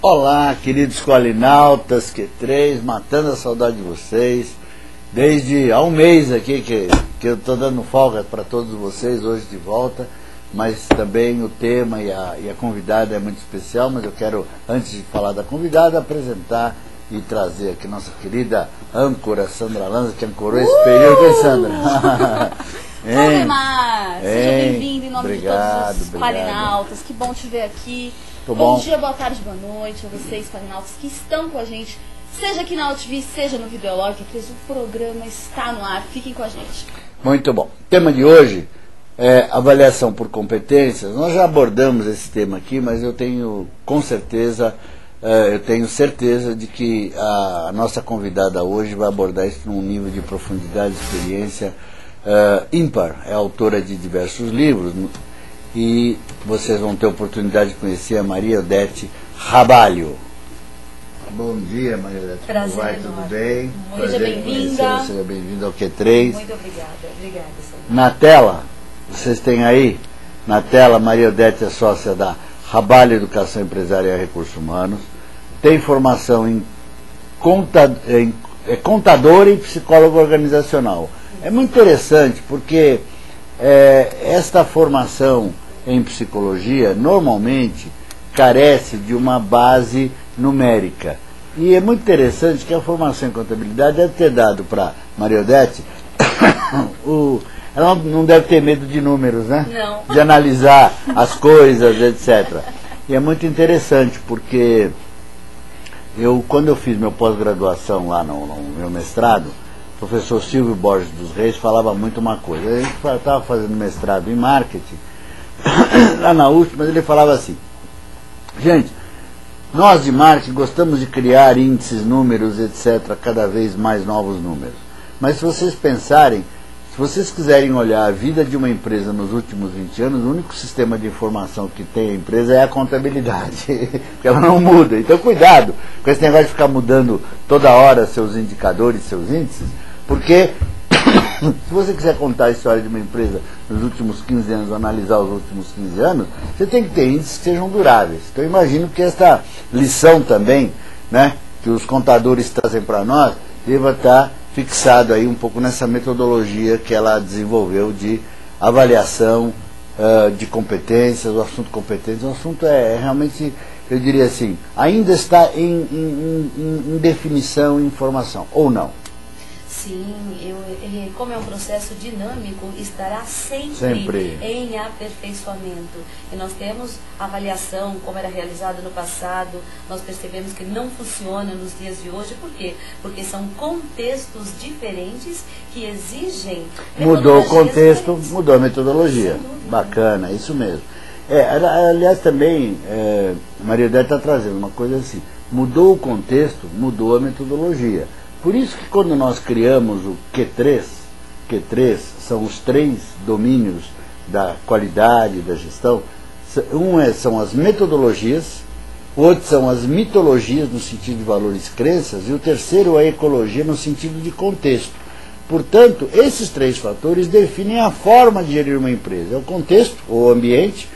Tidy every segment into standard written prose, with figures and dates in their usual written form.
Olá, queridos escolinautas, Q3, matando a saudade de vocês. Desde há um mês aqui que eu estou dando folga para todos vocês, hoje de volta, mas também o tema e a convidada é muito especial, mas eu quero, antes de falar da convidada, apresentar e trazer aqui nossa querida âncora Sandra Lanza, que ancorou esse período, hein, Sandra? Oi, Mar! Seja bem-vindo em nome de todos os escolinautas, que bom te ver aqui. Bom dia, boa tarde, boa noite a vocês, escolinautas, que estão com a gente, seja aqui na AltV, seja no Videolog, o programa está no ar, fiquem com a gente. Muito bom. O tema de hoje é avaliação por competências. Nós já abordamos esse tema aqui, mas eu tenho certeza de que a nossa convidada hoje vai abordar isso num nível de profundidade e experiência ímpar. É autora de diversos livros, e vocês vão ter a oportunidade de conhecer a Maria Odete Rabalho. Bom dia, Maria Odete. Prazer, como vai? Tudo bem? Seja bem-vinda. Seja bem-vinda ao Q3. Muito obrigada. Obrigada, senhor. Na tela, vocês têm aí, na tela, Maria Odete é sócia da Rabalho Educação Empresarial e Recursos Humanos, tem formação em contadora e psicólogo organizacional. É muito interessante porque esta formação em psicologia normalmente carece de uma base numérica. E é muito interessante que a formação em contabilidade deve ter dado para Maria Odete, ela não deve ter medo de números, né? Não. De analisar as coisas, etc. E é muito interessante porque quando eu fiz meu pós-graduação lá no meu mestrado, o professor Silvio Borges dos Reis falava muito uma coisa. A gente estava fazendo mestrado em marketing lá na USP, mas ele falava assim: gente, nós de marketing gostamos de criar índices, números, etc., cada vez mais novos números. Mas se vocês pensarem, se vocês quiserem olhar a vida de uma empresa nos últimos 20 anos, o único sistema de informação que tem a empresa é a contabilidade, porque ela não muda. Então cuidado com esse negócio de ficar mudando toda hora seus indicadores, seus índices, porque se você quiser contar a história de uma empresa nos últimos 15 anos, ou analisar os últimos 15 anos, você tem que ter índices que sejam duráveis. Então eu imagino que esta lição também, né, que os contadores trazem para nós, deva estar fixado aí um pouco nessa metodologia que ela desenvolveu de avaliação de competências. O assunto competências, o assunto é realmente, eu diria assim, ainda está em definição e informação, ou não? Sim, como é um processo dinâmico, estará sempre em aperfeiçoamento. E nós temos avaliação, como era realizada no passado, nós percebemos que não funciona nos dias de hoje. Por quê? Porque são contextos diferentes que exigem... Mudou o contexto, mudou a metodologia. Bacana, isso mesmo. Aliás, também, Maria Odete está trazendo uma coisa assim: mudou o contexto, mudou a metodologia. Por isso que quando nós criamos o Q3 são os 3 domínios da qualidade, da gestão. São as metodologias, o outro são as mitologias no sentido de valores e crenças, e o terceiro é a ecologia no sentido de contexto. Portanto, esses 3 fatores definem a forma de gerir uma empresa: é o contexto, o ambiente,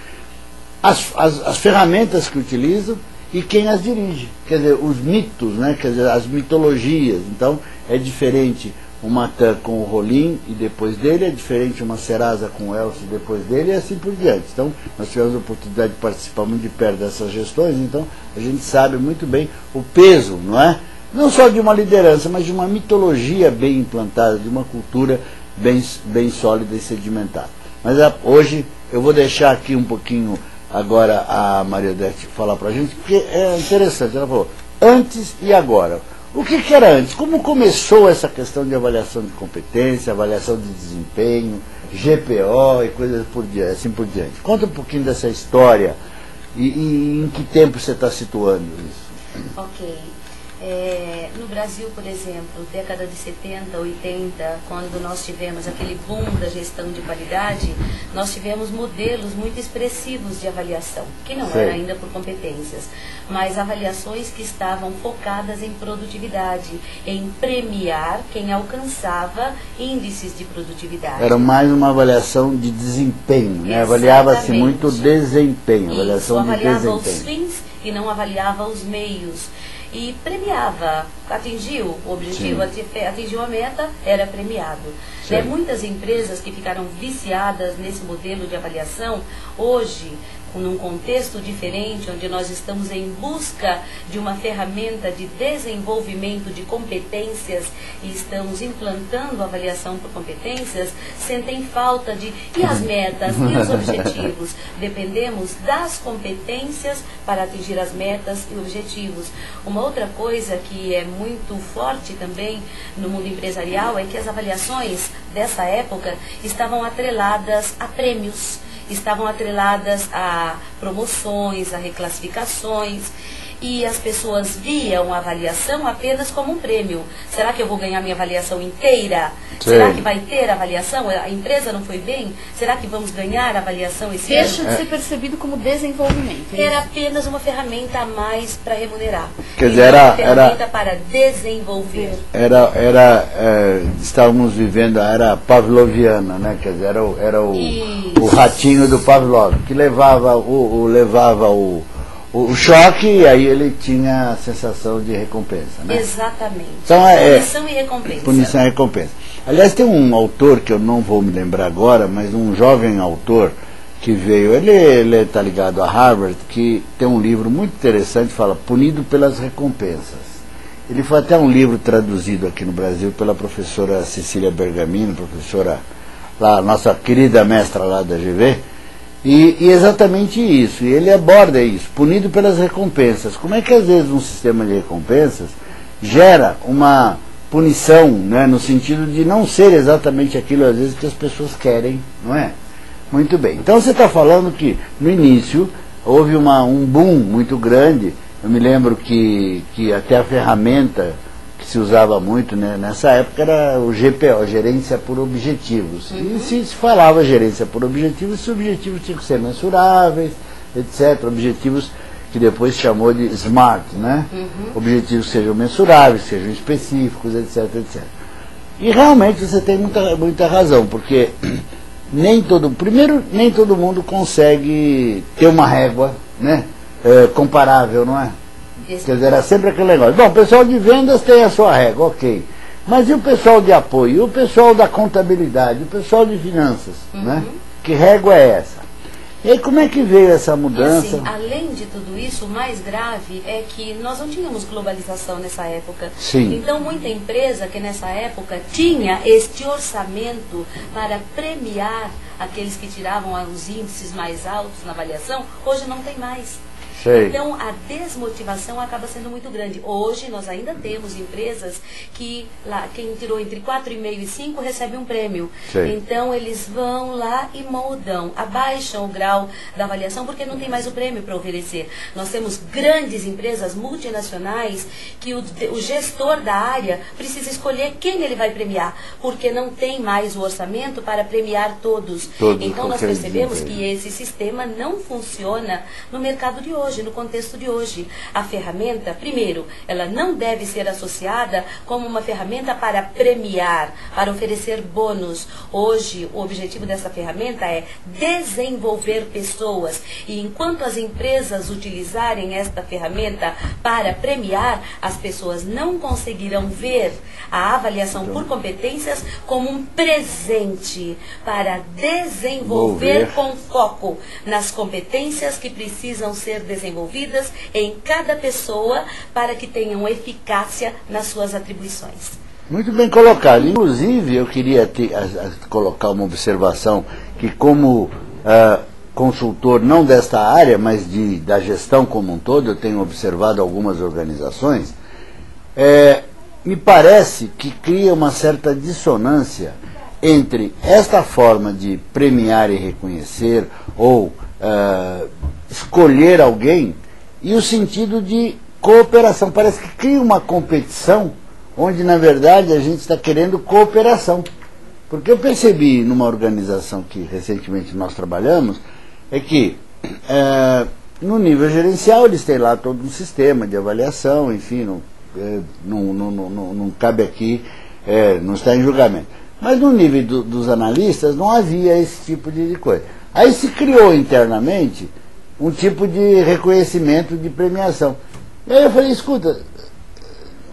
as ferramentas que utilizam e quem as dirige. Quer dizer, os mitos, né? Quer dizer, as mitologias. Então, é diferente uma TAM com o Rolim e depois dele, é diferente uma Serasa com o Elcio depois dele, e assim por diante. Então, nós tivemos a oportunidade de participar muito de perto dessas gestões, então a gente sabe muito bem o peso, não é? Não só de uma liderança, mas de uma mitologia bem implantada, de uma cultura bem sólida e sedimentada. Mas hoje eu vou deixar aqui um pouquinho agora a Maria Odete falar para a gente, porque é interessante. Ela falou antes e agora. O que era antes? Como começou essa questão de avaliação de competência, avaliação de desempenho, GPO e coisas assim por diante? Conta um pouquinho dessa história e em que tempo você está situando isso. Ok. No Brasil, por exemplo, década de 70, 80, quando nós tivemos aquele boom da gestão de qualidade, nós tivemos modelos muito expressivos de avaliação, que não era ainda por competências, mas avaliações que estavam focadas em produtividade, em premiar quem alcançava índices de produtividade. Era mais uma avaliação de desempenho, né? Avaliava-se muito o desempenho, avaliação de desempenho. Avaliava os fins e não avaliava os meios. E premiava, atingiu o objetivo, atingiu a meta, era premiado. Muitas empresas que ficaram viciadas nesse modelo de avaliação, hoje, num contexto diferente, onde nós estamos em busca de uma ferramenta de desenvolvimento de competências e estamos implantando a avaliação por competências, sentem falta de, e as metas, e os objetivos? Dependemos das competências para atingir as metas e objetivos. Uma outra coisa que é muito forte também no mundo empresarial é que as avaliações dessa época estavam atreladas a prêmios, estavam atreladas a promoções, a reclassificações, e as pessoas viam a avaliação apenas como um prêmio. Será que eu vou ganhar minha avaliação inteira? Será que vai ter avaliação? A empresa não foi bem? Será que vamos ganhar a avaliação esse ano? Deixa de ser percebido como desenvolvimento. Era apenas uma ferramenta a mais para remunerar. Quer dizer, uma ferramenta para desenvolver. Estávamos vivendo a era pavloviana, né? Quer dizer, era o ratinho do Pavlov, que levava o choque, e aí ele tinha a sensação de recompensa, né? Exatamente. Então, punição e recompensa. Punição e recompensa. Aliás, tem um autor, que eu não vou me lembrar agora, mas um jovem autor que veio, ele está ligado a Harvard, que tem um livro muito interessante, fala Punido pelas Recompensas. Ele foi até um livro traduzido aqui no Brasil pela professora Cecília Bergamino, professora lá, nossa querida mestra lá da GV, e exatamente isso, e ele aborda isso, punido pelas recompensas. Como é que às vezes um sistema de recompensas gera uma punição, né, no sentido de não ser exatamente aquilo às vezes que as pessoas querem, não é? Muito bem, então você está falando que no início houve um boom muito grande. Eu me lembro que até a ferramenta que se usava muito, né, nessa época era o GPO, Gerência por Objetivos. E se falava gerência por objetivos, esses objetivos tinham que ser mensuráveis, etc. Objetivos que depois chamou de SMART, né? Objetivos que sejam mensuráveis, que sejam específicos, etc, etc. E realmente você tem muita razão, porque nem todo mundo consegue ter uma régua, né, comparável, não é? Quer dizer, era sempre aquele negócio. Bom, o pessoal de vendas tem a sua régua, ok. Mas e o pessoal de apoio? E o pessoal da contabilidade? O pessoal de finanças? Né? Que régua é essa? E aí como é que veio essa mudança? E assim, além de tudo isso, o mais grave é que nós não tínhamos globalização nessa época. Sim. Então muita empresa que nessa época tinha este orçamento para premiar aqueles que tiravam os índices mais altos na avaliação, hoje não tem mais. Sei. Então a desmotivação acaba sendo muito grande. Hoje nós ainda temos empresas que lá, quem tirou entre 4,5 e 5 recebe um prêmio. Sei. Então eles vão lá e moldam, abaixam o grau da avaliação porque não tem mais o prêmio para oferecer. Nós temos grandes empresas multinacionais que o gestor da área precisa escolher quem ele vai premiar, porque não tem mais o orçamento para premiar todos. Então nós percebemos que esse sistema não funciona no mercado de hoje, no contexto de hoje. A ferramenta, primeiro, ela não deve ser associada como uma ferramenta para premiar, para oferecer bônus. Hoje, o objetivo dessa ferramenta é desenvolver pessoas. E enquanto as empresas utilizarem esta ferramenta para premiar, as pessoas não conseguirão ver a avaliação por competências como um presente para desenvolver com foco nas competências que precisam ser desenvolvidas em cada pessoa para que tenham eficácia nas suas atribuições. Muito bem colocado. Inclusive, eu queria colocar uma observação que como consultor, não desta área, mas da gestão como um todo, eu tenho observado algumas organizações, me parece que cria uma certa dissonância entre esta forma de premiar e reconhecer ou escolher alguém e o sentido de cooperação. Parece que cria uma competição, onde na verdade a gente está querendo cooperação. Porque eu percebi numa organização que recentemente nós trabalhamos, é que no nível gerencial eles têm lá todo um sistema de avaliação, enfim, não cabe aqui, não está em julgamento. Mas no nível dos analistas não havia esse tipo de coisa. Aí se criou internamente um tipo de reconhecimento, de premiação. E aí eu falei, escuta,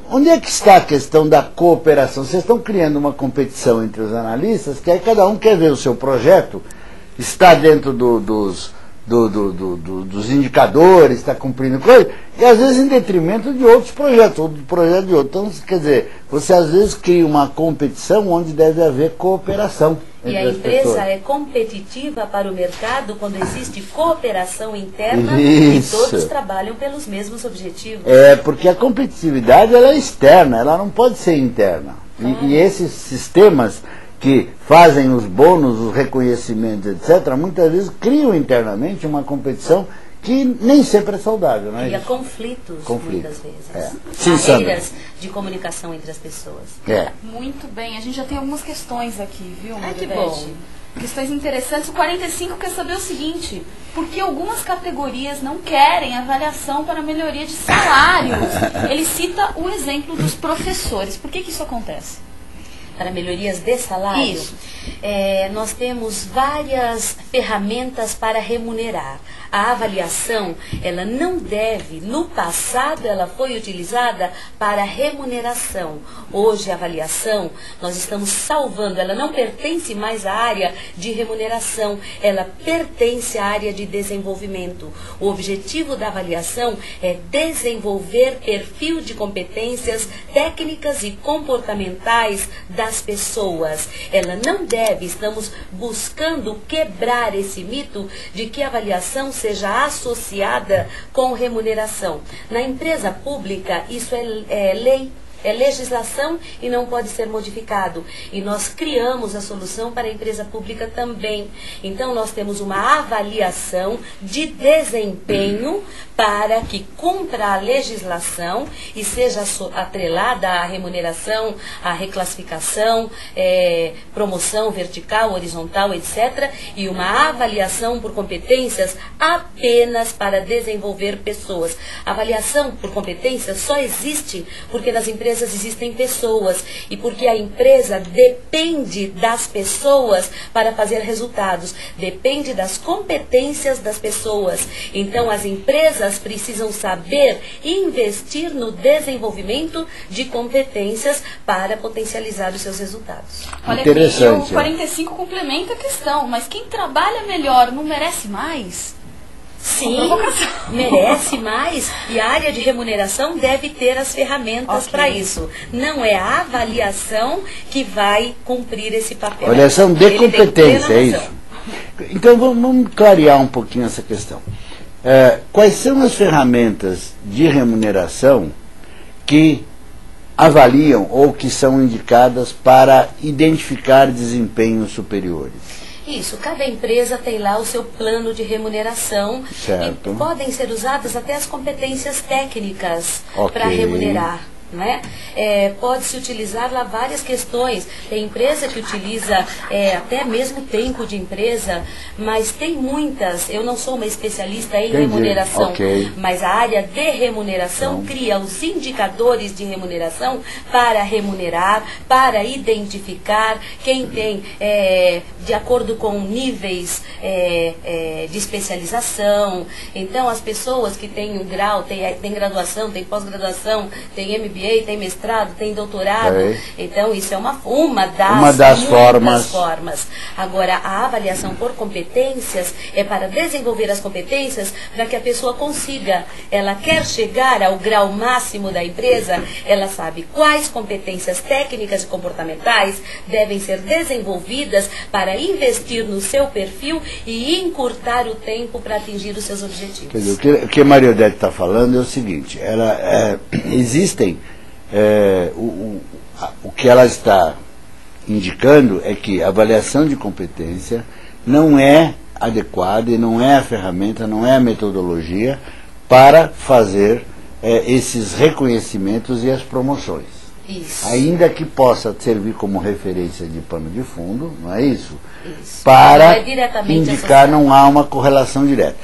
onde é que está a questão da cooperação? Vocês estão criando uma competição entre os analistas, que aí cada um quer ver o seu projeto, está dentro dos indicadores, está cumprindo coisa, e às vezes em detrimento de outros projetos, ou do projeto de outro. Então, quer dizer, você às vezes cria uma competição onde deve haver cooperação. E a empresa é competitiva para o mercado quando existe cooperação interna e todos trabalham pelos mesmos objetivos. Porque a competitividade ela é externa, ela não pode ser interna. E esses sistemas que fazem os bônus, os reconhecimentos, etc., muitas vezes criam internamente uma competição que nem sempre é saudável. Né? E há conflitos, muitas vezes. Sim, barreiras de comunicação entre as pessoas. Muito bem, a gente já tem algumas questões aqui, viu, que bom. Questões interessantes. O 45 quer saber o seguinte: por que algumas categorias não querem avaliação para melhoria de salários? Ele cita o exemplo dos professores. Por que isso acontece? Para melhorias de salário? Isso. Nós temos várias ferramentas para remunerar. A avaliação, ela não deve, no passado ela foi utilizada para remuneração. Hoje a avaliação, nós estamos salvando, ela não pertence mais à área de remuneração, ela pertence à área de desenvolvimento. O objetivo da avaliação é desenvolver perfil de competências técnicas e comportamentais das pessoas. Ela não deve, estamos buscando quebrar esse mito de que a avaliação seja associada com remuneração. Na empresa pública, isso é lei. É legislação e não pode ser modificado. E nós criamos a solução para a empresa pública também. Então, nós temos uma avaliação de desempenho para que cumpra a legislação e seja atrelada à remuneração, à reclassificação, promoção vertical, horizontal, etc. E uma avaliação por competências apenas para desenvolver pessoas. A avaliação por competências só existe porque nas empresas existem pessoas e porque a empresa depende das pessoas para fazer resultados, depende das competências das pessoas. Então as empresas precisam saber investir no desenvolvimento de competências para potencializar os seus resultados. Olha, interessante. Aqui, o 45 complementa a questão, mas quem trabalha melhor não merece mais? Sim, merece mais, e a área de remuneração deve ter as ferramentas para isso. Não é a avaliação que vai cumprir esse papel. Avaliação de competência, é isso? Então vamos clarear um pouquinho essa questão. Quais são as ferramentas de remuneração que avaliam ou que são indicadas para identificar desempenhos superiores? Isso, cada empresa tem lá o seu plano de remuneração. Certo. E podem ser usadas até as competências técnicas para remunerar. Não é? Pode-se utilizar lá várias questões. Tem empresa que utiliza até mesmo tempo de empresa, mas tem muitas. Eu não sou uma especialista em remuneração, mas a área de remuneração cria os indicadores de remuneração para remunerar, para identificar quem tem, de acordo com níveis de especialização. Então, as pessoas que têm um grau, tem graduação, tem pós-graduação, tem MBA, tem mestrado, tem doutorado. Então, isso é uma das formas. Agora, a avaliação por competências é para desenvolver as competências para que a pessoa consiga. Ela quer chegar ao grau máximo da empresa, ela sabe quais competências técnicas e comportamentais devem ser desenvolvidas para investir no seu perfil e encurtar o tempo para atingir os seus objetivos. Quer dizer, o que a Maria Odete está falando é o seguinte: existem o que ela está indicando é que a avaliação de competência não é adequada e não é a ferramenta, não é a metodologia para fazer esses reconhecimentos e as promoções. Isso. Ainda que possa servir como referência de pano de fundo, não é isso? Isso. Para indicar, não há uma correlação direta.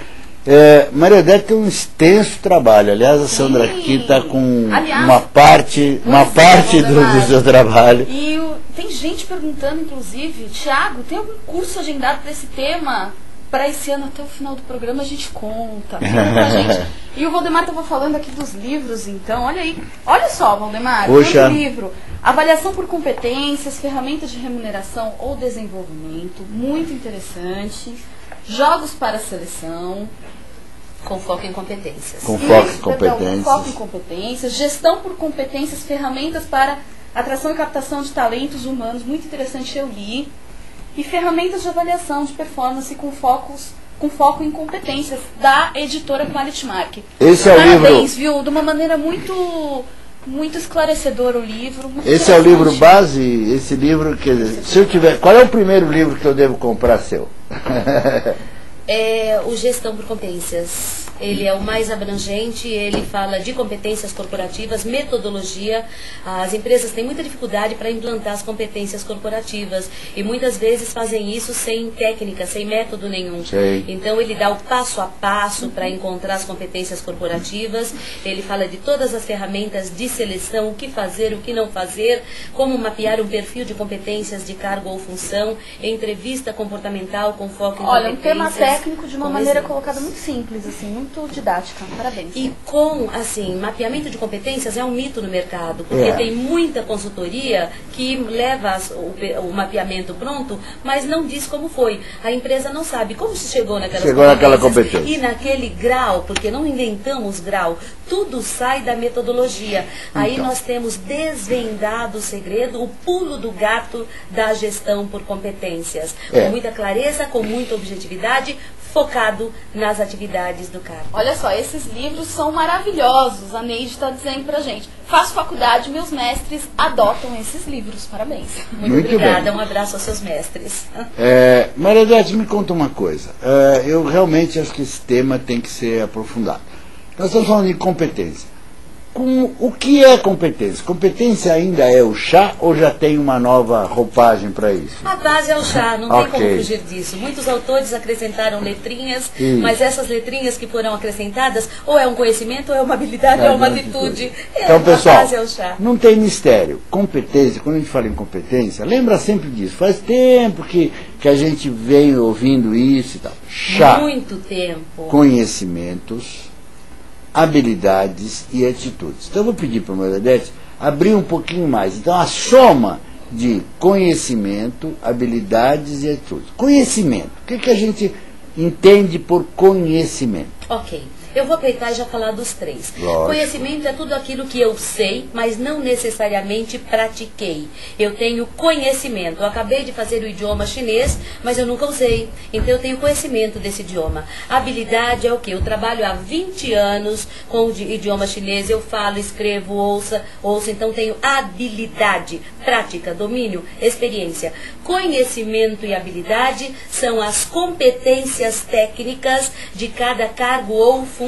Maria Odete tem um extenso trabalho. Aliás, a Sandra aqui está com uma parte do seu trabalho. E tem gente perguntando, inclusive, Tiago, tem algum curso agendado para esse tema? Para esse ano, até o final do programa, a gente conta. Gente. E o Valdemar estava falando aqui dos livros, então, olha aí. Olha só, Valdemar, Poxa. Um livro. Avaliação por competências, ferramentas de remuneração ou desenvolvimento, muito interessante. Jogos para seleção. Com foco em competências. Com foco em competências. Com foco em competências. Gestão por competências, ferramentas para atração e captação de talentos humanos, muito interessante, eu li. E ferramentas de avaliação de performance com foco em competências, da editora Quality Mark. Esse é o livro. Parabéns, viu? De uma maneira muito esclarecedora o livro. Esse é o livro base? Esse livro, quer dizer, se eu tiver. Qual é o primeiro livro que eu devo comprar seu? É o Gestão por Competências. Ele é o mais abrangente, ele fala de competências corporativas, metodologia. As empresas têm muita dificuldade para implantar as competências corporativas e muitas vezes fazem isso sem técnica, sem método nenhum. Sei. Então ele dá o passo a passo para encontrar as competências corporativas, ele fala de todas as ferramentas de seleção, o que fazer, o que não fazer, como mapear um perfil de competências de cargo ou função, entrevista comportamental com foco em competências. Olha, um tema técnico de uma maneira colocada muito simples, assim, muito didática, parabéns. E com, assim, mapeamento de competências é um mito no mercado, porque tem muita consultoria que leva o mapeamento pronto, mas não diz como foi. A empresa não sabe como se chegou naquela competência. E naquele grau, porque não inventamos grau, tudo sai da metodologia. Então. Aí nós temos desvendado o segredo, o pulo do gato da gestão por competências. Com muita clareza, com muita objetividade, focado nas atividades do cargo. Olha só, esses livros são maravilhosos. A Neide está dizendo pra gente. Faço faculdade, meus mestres adotam esses livros. Parabéns. Muito obrigada, um abraço aos seus mestres. Maria Odete, me conta uma coisa. Eu realmente acho que esse tema tem que ser aprofundado. Nós estamos falando de competência. O que é competência? Competência ainda é o chá ou já tem uma nova roupagem para isso? A base é o chá, não tem como fugir disso. Muitos autores acrescentaram letrinhas, mas essas letrinhas que foram acrescentadas, ou é um conhecimento, ou é uma habilidade, ou é uma atitude. Então, pessoal, a base é o chá. Não tem mistério. Competência, quando a gente fala em competência, lembra sempre disso. Faz tempo que a gente vem ouvindo isso e tal. Chá. Muito tempo. Conhecimentos, habilidades e atitudes. Então eu vou pedir para a Maria Odete abrir um pouquinho mais. Então a soma de conhecimento, habilidades e atitudes. Conhecimento. O que a gente entende por conhecimento? Ok. Eu vou aproveitar e já falar dos três. Lógico. Conhecimento é tudo aquilo que eu sei, mas não necessariamente pratiquei. Eu tenho conhecimento. Eu acabei de fazer o idioma chinês, mas eu nunca usei. Então eu tenho conhecimento desse idioma. Habilidade é o quê? Eu trabalho há 20 anos com o idioma chinês. Eu falo, escrevo, ouço. Então tenho habilidade, prática, domínio, experiência. Conhecimento e habilidade são as competências técnicas de cada cargo ou função.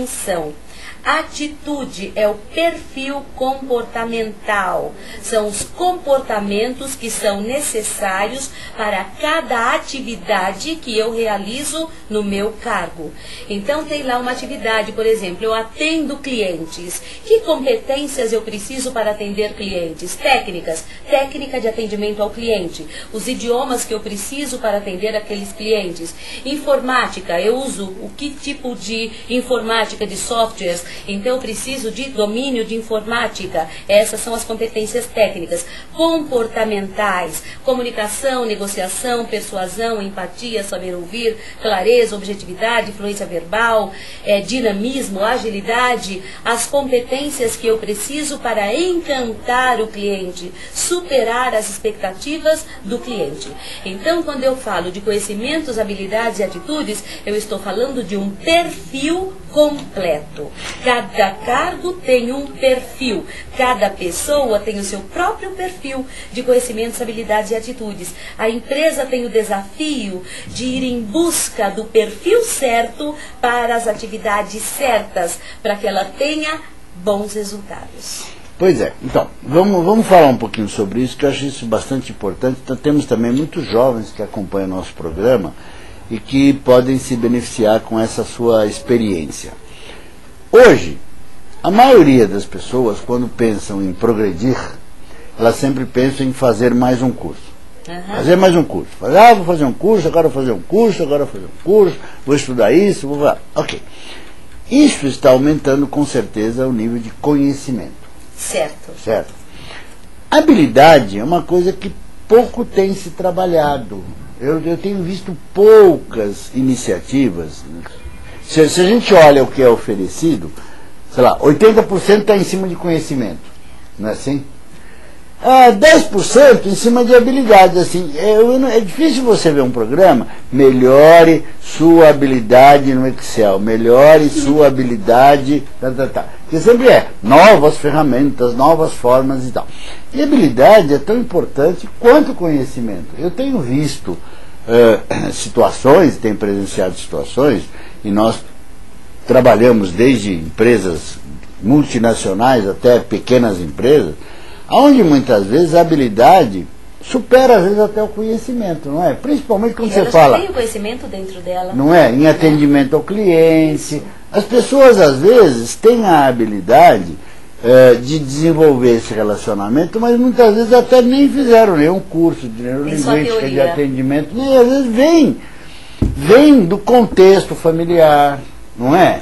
Atitude é o perfil comportamental. São os comportamentos que são necessários para cada atividade que eu realizo no meu cargo. Então tem lá uma atividade, por exemplo, eu atendo clientes. Que competências eu preciso para atender clientes? Técnicas. Técnica de atendimento ao cliente. Os idiomas que eu preciso para atender aqueles clientes. Informática. Eu uso o que tipo de informática, de softwares? Então eu preciso de domínio de informática. Essas são as competências técnicas. Comportamentais, comunicação, negociação, persuasão, empatia, saber ouvir, clareza, objetividade, fluência verbal, dinamismo, agilidade, as competências que eu preciso para encantar o cliente, superar as expectativas do cliente. Então quando eu falo de conhecimentos, habilidades e atitudes, eu estou falando de um perfil completo. Cada cargo tem um perfil. Cada pessoa tem o seu próprio perfil de conhecimentos, habilidades e atitudes. A empresa tem o desafio de ir em busca do perfil certo para as atividades certas, para que ela tenha bons resultados. Pois é, então, vamos falar um pouquinho sobre isso, que eu acho isso bastante importante. Então, temos também muitos jovens que acompanham o nosso programa e que podem se beneficiar com essa sua experiência. Hoje, a maioria das pessoas, quando pensam em progredir, elas sempre pensam em fazer mais um curso. Fazer mais um curso. Vou fazer um curso, agora vou fazer um curso, agora vou fazer um curso, vou estudar isso, vou... Ok. Isso está aumentando com certeza o nível de conhecimento. Certo. Habilidade é uma coisa que pouco tem se trabalhado. Eu tenho visto poucas iniciativas. Se a gente olha o que é oferecido, sei lá, 80% está em cima de conhecimento. Não é assim? 10% em cima de habilidades. Assim, é difícil você ver um programa, melhore sua habilidade no Excel, melhore sua habilidade, que sempre novas ferramentas, novas formas e tal. E habilidade é tão importante quanto conhecimento. Eu tenho visto situações, tenho presenciado situações, e nós trabalhamos desde empresas multinacionais até pequenas empresas, onde muitas vezes a habilidade supera às vezes até o conhecimento, não é? Principalmente quando você fala... tem o conhecimento dentro dela. Não é? Em atendimento ao cliente. As pessoas às vezes têm a habilidade de desenvolver esse relacionamento, mas muitas vezes até nem fizeram nenhum curso de neurolinguística, de atendimento, nem às vezes vem do contexto familiar, não é?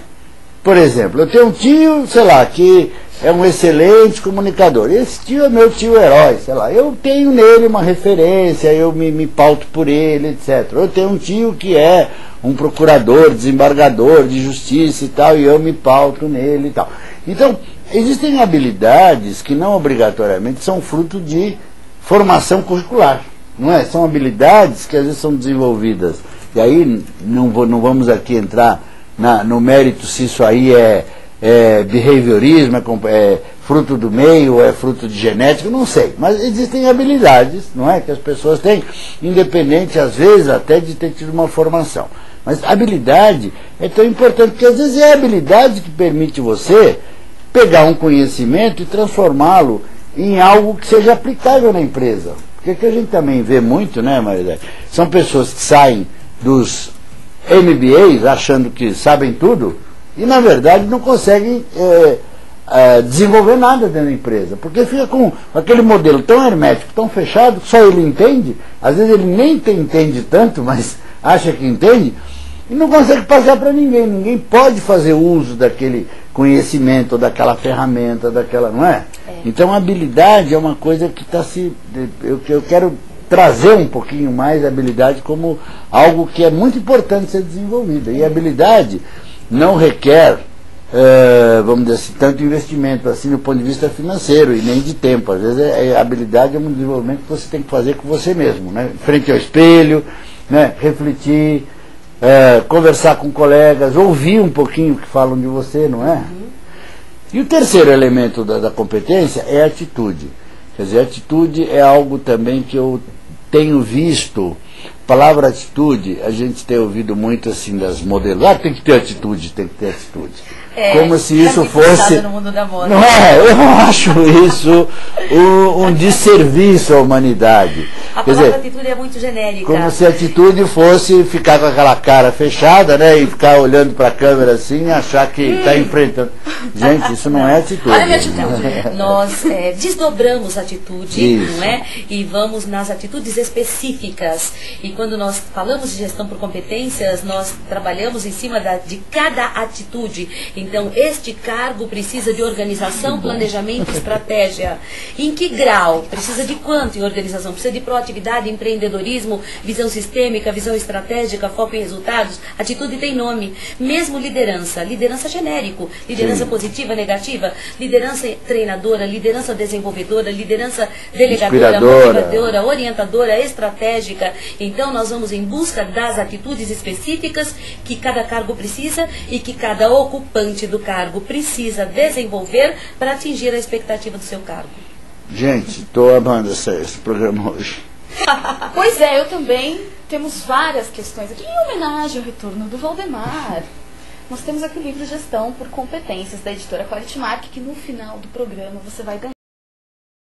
Por exemplo, eu tenho um tio, sei lá, que é um excelente comunicador. Esse tio é meu tio herói, sei lá. Eu tenho nele uma referência, eu me pauto por ele, etc. Eu tenho um tio que é um procurador, desembargador de justiça e tal, e eu me pauto nele e tal. Então, existem habilidades que não obrigatoriamente são fruto de formação curricular, não é? São habilidades que às vezes são desenvolvidas. E aí não vamos aqui entrar no mérito se isso aí é behaviorismo, é fruto do meio, é fruto de genética, não sei. Mas existem habilidades, não é, que as pessoas têm, independente, às vezes, até de ter tido uma formação. Mas habilidade é tão importante, porque às vezes é a habilidade que permite você pegar um conhecimento e transformá-lo em algo que seja aplicável na empresa. Porque o que a gente também vê muito, né, Maria, são pessoas que saem dos MBAs achando que sabem tudo, e na verdade não conseguem desenvolver nada dentro da empresa, porque fica com aquele modelo tão hermético, tão fechado, que só ele entende, às vezes ele nem entende tanto, mas acha que entende, e não consegue passar para ninguém pode fazer uso daquele conhecimento, ou daquela ferramenta, não é? Então a habilidade é uma coisa que está eu quero trazer um pouquinho mais a habilidade como algo que é muito importante ser desenvolvida, e a habilidade não requer, vamos dizer assim, tanto investimento assim do ponto de vista financeiro e nem de tempo. Às vezes a habilidade é um desenvolvimento que você tem que fazer com você mesmo, né? Frente ao espelho, né? Refletir, conversar com colegas, ouvir um pouquinho o que falam de você, não é? E o terceiro elemento da competência é a atitude. Quer dizer, a atitude é algo também que eu tenho visto. A palavra atitude, a gente tem ouvido muito assim das modelos. Tem que ter atitude, tem que ter atitude. Como se isso fosse... no mundo da moda. Não é? Eu acho isso um desserviço à humanidade. A palavra atitude é muito genérica. Como se a atitude fosse ficar com aquela cara fechada, né? E ficar olhando para a câmera assim e achar que está enfrentando. Gente, isso não é atitude. Olha a minha atitude. Nós desdobramos a atitude, não é? E vamos nas atitudes específicas. E quando nós falamos de gestão por competências, nós trabalhamos em cima de cada atitude. Então, este cargo precisa de organização, planejamento, estratégia. Em que grau? Precisa de quanto em organização? Precisa de proatividade, empreendedorismo, visão sistêmica, visão estratégica, foco em resultados? Atitude tem nome. Mesmo liderança. Liderança genérico. Liderança positiva, negativa. Liderança treinadora, liderança desenvolvedora, liderança delegadora, motivadora, orientadora, estratégica. Então, nós vamos em busca das atitudes específicas que cada cargo precisa e que cada ocupante do cargo precisa desenvolver para atingir a expectativa do seu cargo. Gente, estou amando esse programa hoje. Pois é, eu também. Temos várias questões aqui em homenagem ao retorno do Valdemar. Nós temos aqui o livro Gestão por Competências, da editora Quality Mark, que no final do programa você vai ganhar.